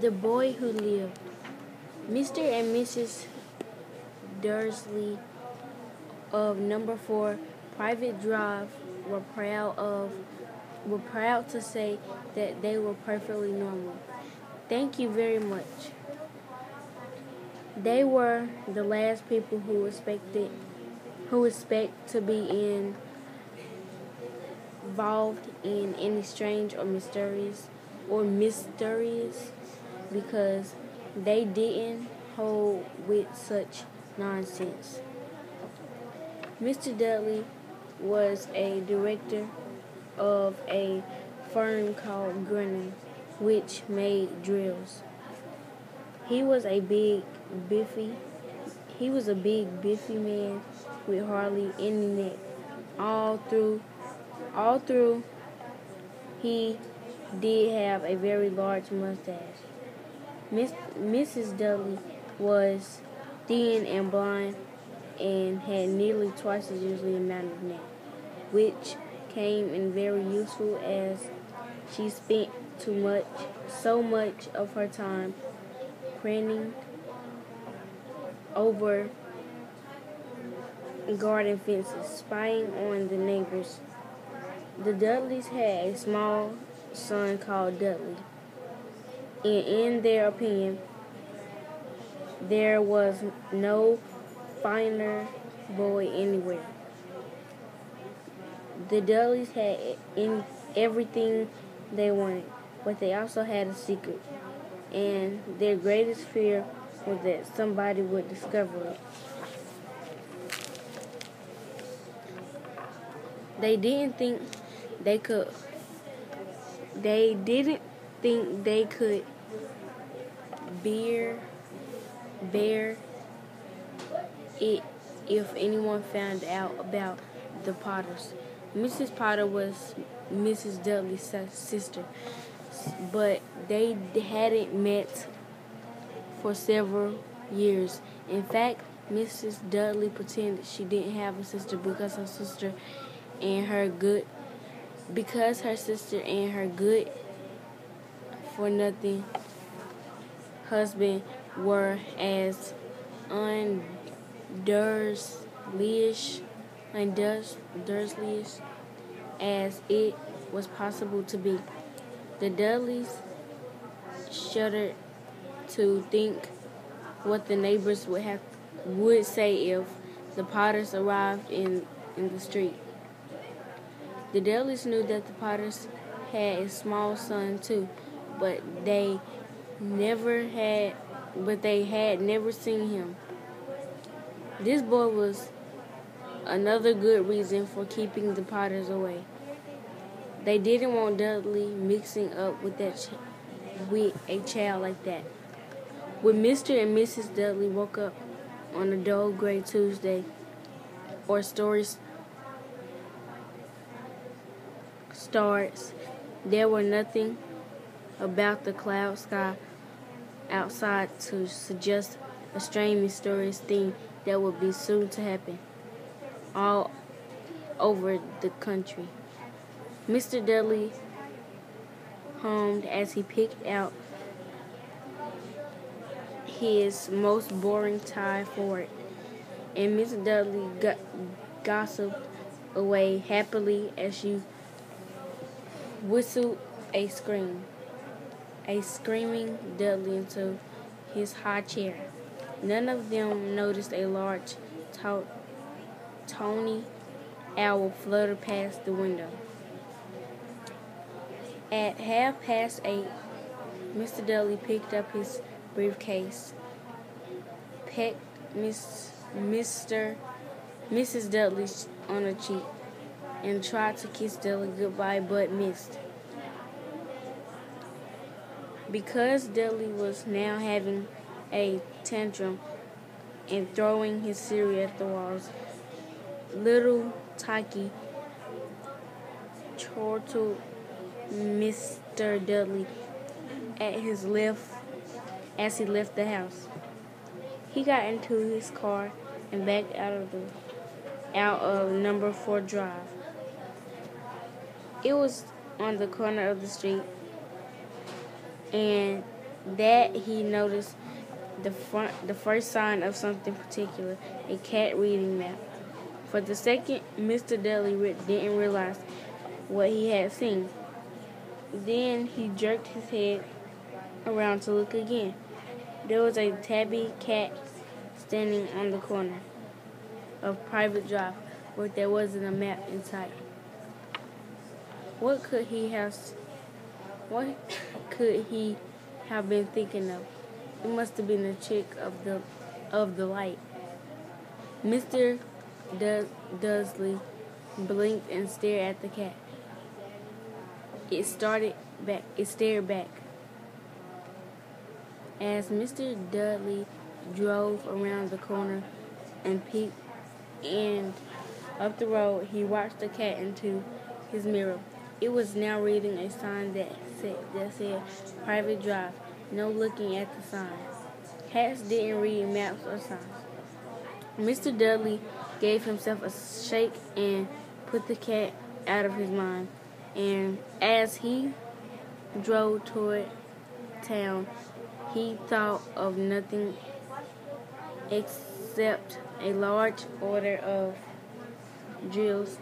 The Boy Who Lived. Mr. and Mrs. Dursley of Number 4 Private Drive were proud to say that they were perfectly normal. Thank you very much. They were the last people who expect to be involved in any strange or mysterious because they didn't hold with such nonsense. Mr. Dudley was a director of a firm called Grennan, which made drills. He was a big, biffy man with hardly any neck. All through, he did have a very large mustache. Mrs. Dudley was thin and blonde and had nearly twice as usually amount of neck, which came in very useful as she spent so much of her time craning over garden fences, spying on the neighbors. The Dudleys had a small son called Dudley, and in their opinion, there was no finer boy anywhere. The Dudleys had everything they wanted, but they also had a secret, and their greatest fear was that somebody would discover it. They didn't think they could bear it if anyone found out about the Potters. Mrs. Potter was Mrs. Dudley's sister, but they hadn't met for several years. In fact, Mrs. Dudley pretended she didn't have a sister because her sister and her good for nothing husband were as undurslyish as it was possible to be. The Dudleys shuddered to think what the neighbors would say if the Potters arrived in the street. The Dudleys knew that the Potters had a small son too, but they had never seen him. This boy was another good reason for keeping the Potters away. They didn't want Dudley mixing up with a child like that. When Mr. and Mrs. Dudley woke up on a dull gray Tuesday, or story starts, there were nothing about the cloud sky outside to suggest a strange, mysterious thing that would be soon to happen all over the country. Mr. Dudley hummed as he picked out his most boring tie for it, and Miss Dudley gossiped away happily as she whistled a screaming Dudley into his high chair. None of them noticed a large, tawny owl flutter past the window. At 8:30, Mr. Dudley picked up his briefcase, pecked Mrs. Dudley on the cheek, and tried to kiss Dudley goodbye, but missed. Because Dudley was now having a tantrum and throwing his cereal at the walls, little Tyke chortled Mr. Dudley as he left the house. He got into his car and backed out of Number 4 Drive. It was on the corner of the street, and that he noticed the first sign of something particular, a cat reading map. For the second, Mr. Dudley didn't realize what he had seen. Then he jerked his head around to look again. There was a tabby cat standing on the corner of Private Drive, where there wasn't a map in sight. What could he have been thinking of? It must have been the trick of the light. Mr. Dudley blinked and stared at the cat. It stared back. As Mr. Dudley drove around the corner and peeked and up the road, he watched the cat into his mirror. It was now reading a sign that said Private Drive. No looking at the sign. Cats didn't read maps or signs. Mr. Dudley gave himself a shake and put the cat out of his mind. And as he drove toward town, he thought of nothing except a large order of drills.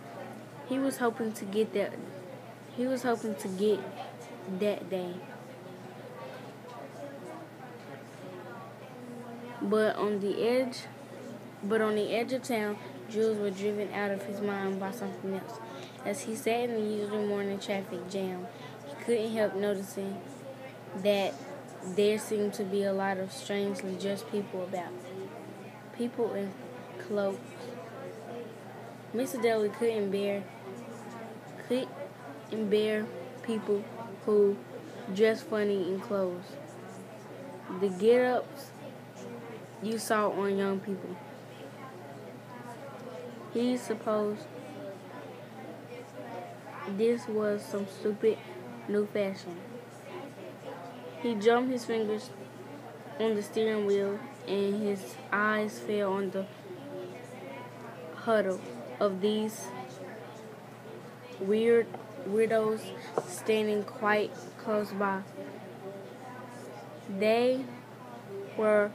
He was hoping to get that day. But on the edge of town, drills were driven out of his mind by something else. As he sat in the usual morning traffic jam, he couldn't help noticing that there seemed to be a lot of strangely dressed people about. People in cloaks. Mr. Dudley couldn't bear people who dressed funny in clothes. The get-ups you saw on young people. He supposed this was some stupid new fashion. He drummed his fingers on the steering wheel and his eyes fell on the huddle of these weirdos standing quite close by. They were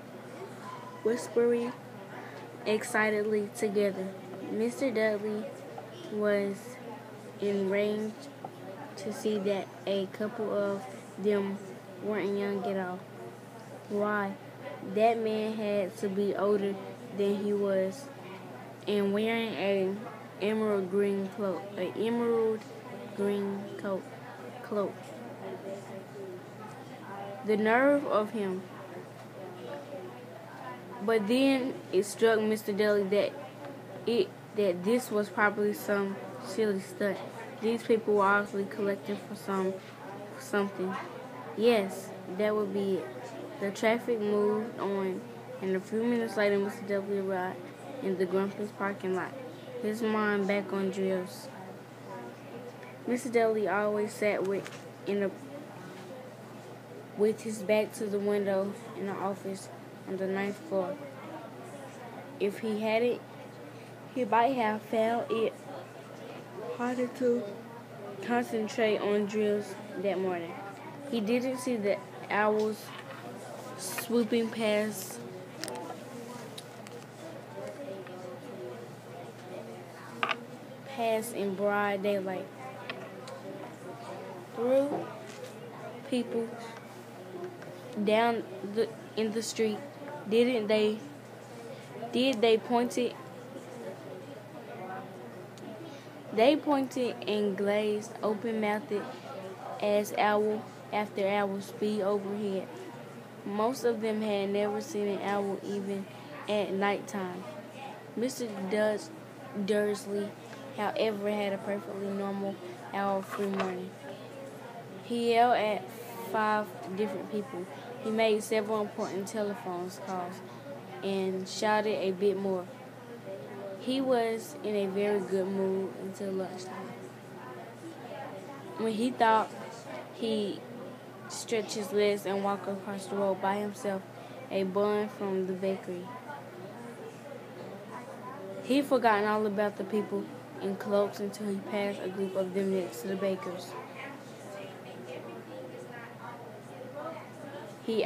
whispering excitedly together. Mr. Dudley was enraged to see that a couple of them weren't young at all. Why, that man had to be older than he was, and wearing an emerald green cloak. The nerve of him! But then it struck Mr. Dudley that this was probably some silly stunt. These people were obviously collecting for something. Yes, that would be it. The traffic moved on, and a few minutes later, Mr. Dudley arrived in the Grumpy's parking lot, his mind back on drills. Mr. Dudley always sat with his back to the window in the office on the 9th floor. If he had it, he might have found it harder to concentrate on drills that morning. He didn't see the owls swooping past in broad daylight. Through people down in the street, did they pointed? They pointed and glazed open-mouthed as owl after owl speed overhead. Most of them had never seen an owl even at nighttime. Mr. Dursley, however, had a perfectly normal owl-free morning. He yelled at 5 different people. He made several important telephone calls and shouted a bit more. He was in a very good mood until lunchtime, when he thought he'd stretch his legs and walk across the road by himself, a bun from the bakery. He'd forgotten all about the people in cloaks until he passed a group of them next to the bakers. He